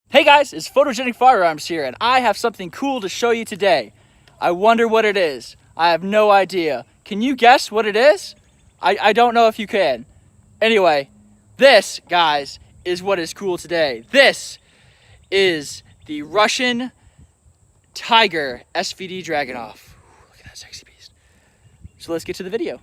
Hey guys, it's Photogenic Firearms here, and I have something cool to show you today. I wonder what it is. I have no idea. Can you guess what it is? I don't know if you can. Anyway, this, guys, is what is cool today. This is the Russian Tigr SVD Dragunov. Look at that sexy beast. So let's get to the video.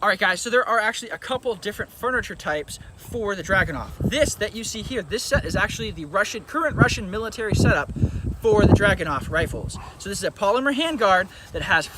Alright guys, so there are actually a couple different furniture types for the Dragunov. This that you see here, this set is actually the current Russian military setup for the Dragunov rifles. So this is a polymer handguard that has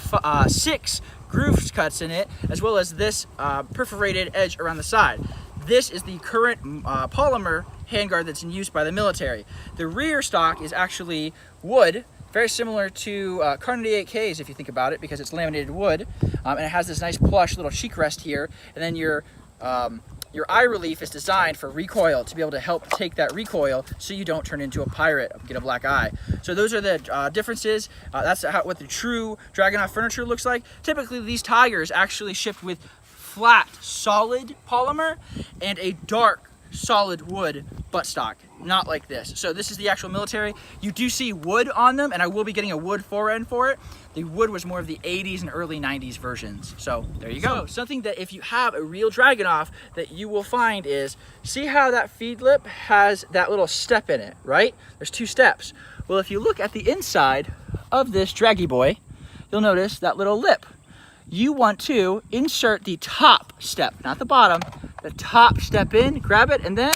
6 groove cuts in it, as well as this perforated edge around the side. This is the current polymer handguard that's in use by the military. The rear stock is actually wood, very similar to Carnady 8Ks if you think about it, because it's laminated wood, and it has this nice plush little cheek rest here, and then your eye relief is designed for recoil, to be able to help take that recoil so you don't turn into a pirate, get a black eye. So those are the differences. That's what the true Dragunov furniture looks like. Typically these Tigers actually shipped with flat, solid polymer and a dark, solid wood buttstock, not like this. So this is the actual military. You do see wood on them, and I will be getting a wood forend for it. The wood was more of the 80s and early 90s versions. So there you go. So, something that if you have a real Dragunov that you will find is, see how that feed lip has that little step in it, right? There's 2 steps. Well, if you look at the inside of this Draggy boy, you'll notice that little lip. You want to insert the top step, not the bottom, the top step in, grab it, and then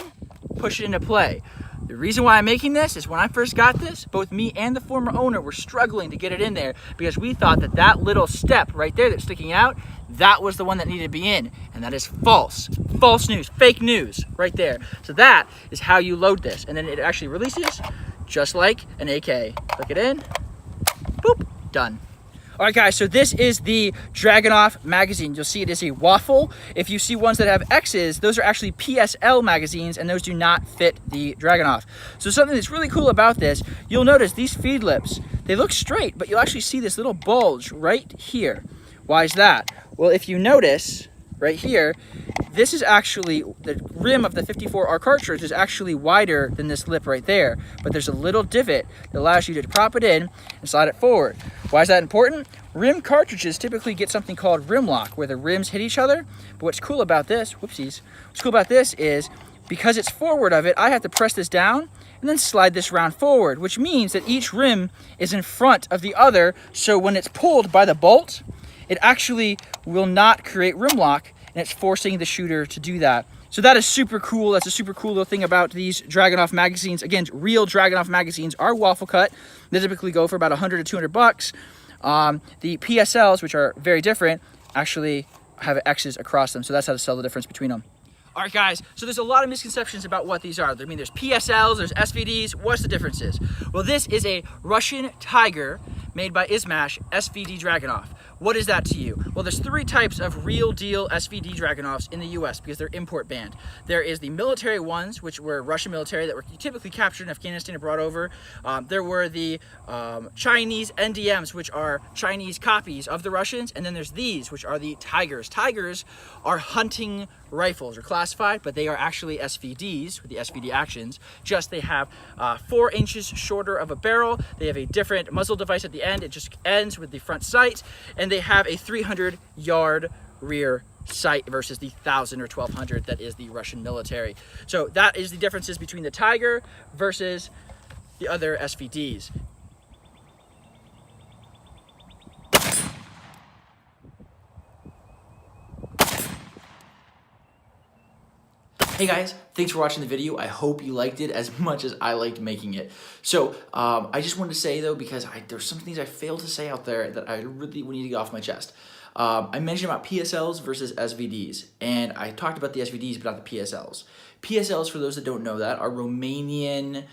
push it into play. The reason why I'm making this is when I first got this, both me and the former owner were struggling to get it in there because we thought that that little step right there that's sticking out, that was the one that needed to be in, and that is false. False news, fake news right there. So that is how you load this, and then it actually releases just like an AK. Click it in, boop, done. All right guys, so this is the Dragunov magazine. You'll see it is a waffle. If you see ones that have X's, those are actually PSL magazines, and those do not fit the Dragunov. So something that's really cool about this, you'll notice these feed lips, they look straight, but you'll actually see this little bulge right here. Why is that? Well, if you notice right here, this is actually, the rim of the 54R cartridge is actually wider than this lip right there, but there's a little divot that allows you to prop it in and slide it forward. Why is that important? Rim cartridges typically get something called rim lock, where the rims hit each other, but what's cool about this, whoopsies, what's cool about this is, because it's forward of it, I have to press this down and then slide this round forward, which means that each rim is in front of the other, so when it's pulled by the bolt, it actually will not create rim lock, and it's forcing the shooter to do that. So that is super cool. That's a super cool little thing about these Dragunov magazines. Again, real Dragunov magazines are waffle cut. They typically go for about 100 to 200 bucks. The PSLs, which are very different, actually have X's across them. So that's how to tell the difference between them. All right, guys, so there's a lot of misconceptions about what these are. I mean, there's PSLs, there's SVDs. What's the differences? Well, this is a Russian Tigr made by Izmash SVD Dragunov. What is that to you? Well, there's 3 types of real deal SVD Dragunovs in the US because they're import banned. There is the military ones, which were Russian military that were typically captured in Afghanistan and brought over. There were the Chinese NDMs, which are Chinese copies of the Russians. And then there's these, which are the Tigrs. Tigrs are hunting rifles, are classified, but they are actually SVDs with the SVD actions. Just they have 4 inches shorter of a barrel. They have a different muzzle device at the end. It just ends with the front sight, and they have a 300-yard rear sight versus the 1,000 or 1,200 that is the Russian military. So that is the differences between the Tigr versus the other SVDs. Hey Hey guys, thanks for watching the video. I hope you liked it as much as I liked making it. So I just wanted to say though, because there's some things I failed to say out there that I really need to get off my chest. I mentioned about PSLs versus SVDs, and I talked about the SVDs but not the PSLs. PSLs, for those that don't know that, are Romanian.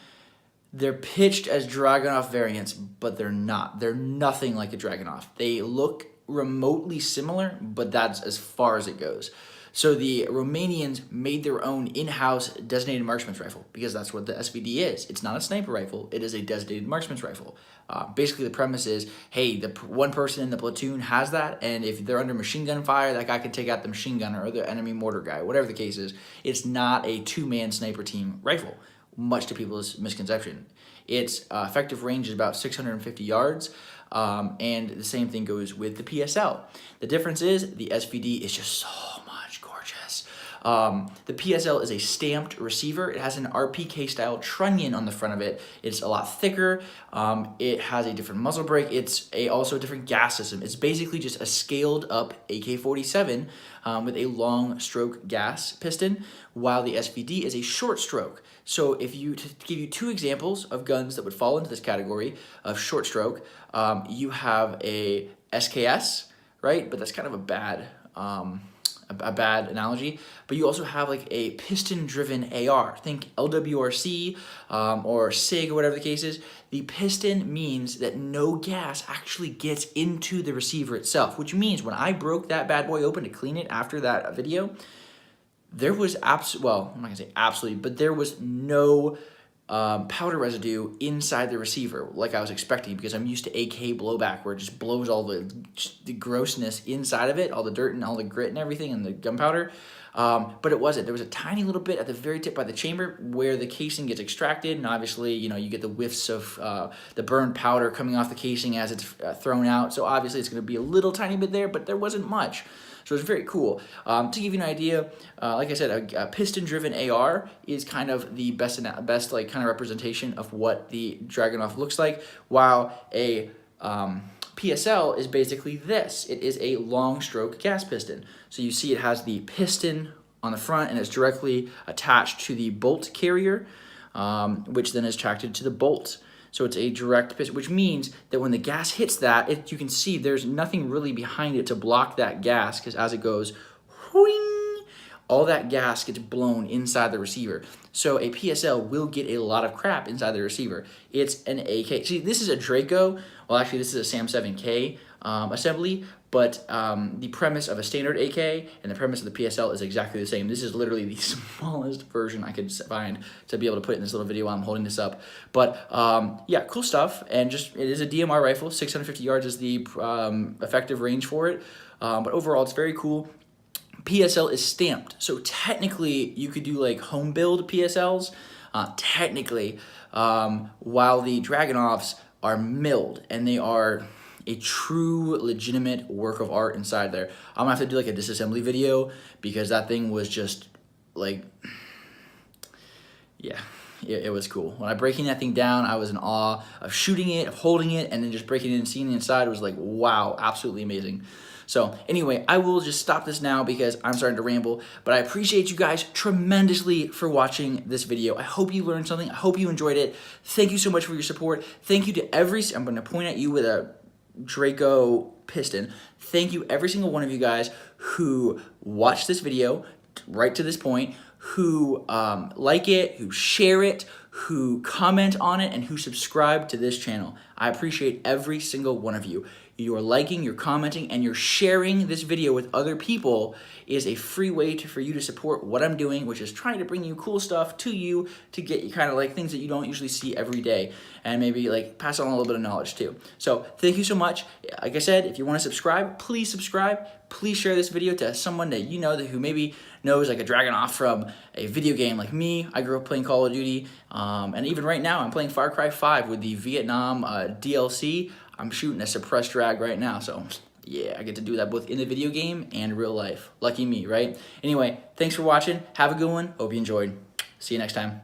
They're pitched as Dragunov variants, but they're not. They're nothing like a Dragunov. They look remotely similar, but that's as far as it goes. So the Romanians made their own in-house designated marksman's rifle, because that's what the SVD is. It's not a sniper rifle, it is a designated marksman's rifle. Basically the premise is, hey, the one person in the platoon has that, and if they're under machine gun fire, that guy can take out the machine gunner or the enemy mortar guy, whatever the case is. It's not a two-man sniper team rifle, much to people's misconception. Its effective range is about 650 yards, and the same thing goes with the PSL. The difference is the SVD is just so much gorgeous. The PSL is a stamped receiver. It has an RPK style trunnion on the front of it. It's a lot thicker. It has a different muzzle brake. It's also a different gas system. It's basically just a scaled up AK-47 with a long stroke gas piston, while the SVD is a short stroke. So if you, to give you two examples of guns that would fall into this category of short stroke, you have a SKS, right? But that's kind of a bad analogy. But you also have like a piston-driven AR. Think LWRC or SIG or whatever the case is. The piston means that no gas actually gets into the receiver itself, which means when I broke that bad boy open to clean it after that video, there was well, I'm not gonna say absolutely, but there was no powder residue inside the receiver like I was expecting, because I'm used to AK blowback where it just blows all the grossness inside of it, all the dirt and all the grit and everything and the gunpowder. But it wasn't. There was a tiny little bit at the very tip by the chamber where the casing gets extracted, and obviously, you know, you get the whiffs of the burned powder coming off the casing as it's thrown out. So obviously it's going to be a little tiny bit there, but there wasn't much. So it's very cool. To give you an idea, like I said, a piston-driven AR is kind of the best like kind of representation of what the Dragunov looks like, while a PSL is basically this. It is a long stroke gas piston. So you see it has the piston on the front and it's directly attached to the bolt carrier, which then is attracted to the bolt. So it's a direct piston, which means that when the gas hits that, you can see there's nothing really behind it to block that gas, because as it goes, whooing, all that gas gets blown inside the receiver. So a PSL will get a lot of crap inside the receiver. It's an AK. See, this is a Draco. Well, actually, this is a SAM 7K assembly, but the premise of a standard AK and the premise of the PSL is exactly the same. This is literally the smallest version I could find to be able to put in this little video while I'm holding this up. But yeah, cool stuff. And just, it is a DMR rifle. 650 yards is the effective range for it. But overall, it's very cool. PSL is stamped, so technically you could do like home build PSLs, technically, while the Dragunovs are milled, and they are a true legitimate work of art inside there. I'm gonna have to do like a disassembly video, because that thing was just like, yeah, it was cool. When I breaking that thing down, I was in awe of shooting it, of holding it, and then just breaking it and seeing it inside. It was like, wow, absolutely amazing. So anyway, I will just stop this now because I'm starting to ramble, but I appreciate you guys tremendously for watching this video. I hope you learned something. I hope you enjoyed it. Thank you so much for your support. Thank you to I'm going to point at you with a Draco piston. Thank you every single one of you guys who watched this video right to this point, who like it, who share it, who comment on it, and who subscribe to this channel. I appreciate every single one of you. You're liking, you're commenting, and you're sharing this video with other people is a free way for you to support what I'm doing, which is trying to bring you cool stuff to you to get you kind of like things that you don't usually see every day, and maybe like pass on a little bit of knowledge too. So thank you so much. Like I said, if you want to subscribe, please subscribe. Please share this video to someone that you know who maybe knows like a Dragunov from a video game like me. I grew up playing Call of Duty, and even right now I'm playing Far Cry 5 with the Vietnam DLC. I'm shooting a suppressed drag right now, so yeah, I get to do that both in the video game and real life. Lucky me, right? Anyway, thanks for watching. Have a good one. Hope you enjoyed. See you next time.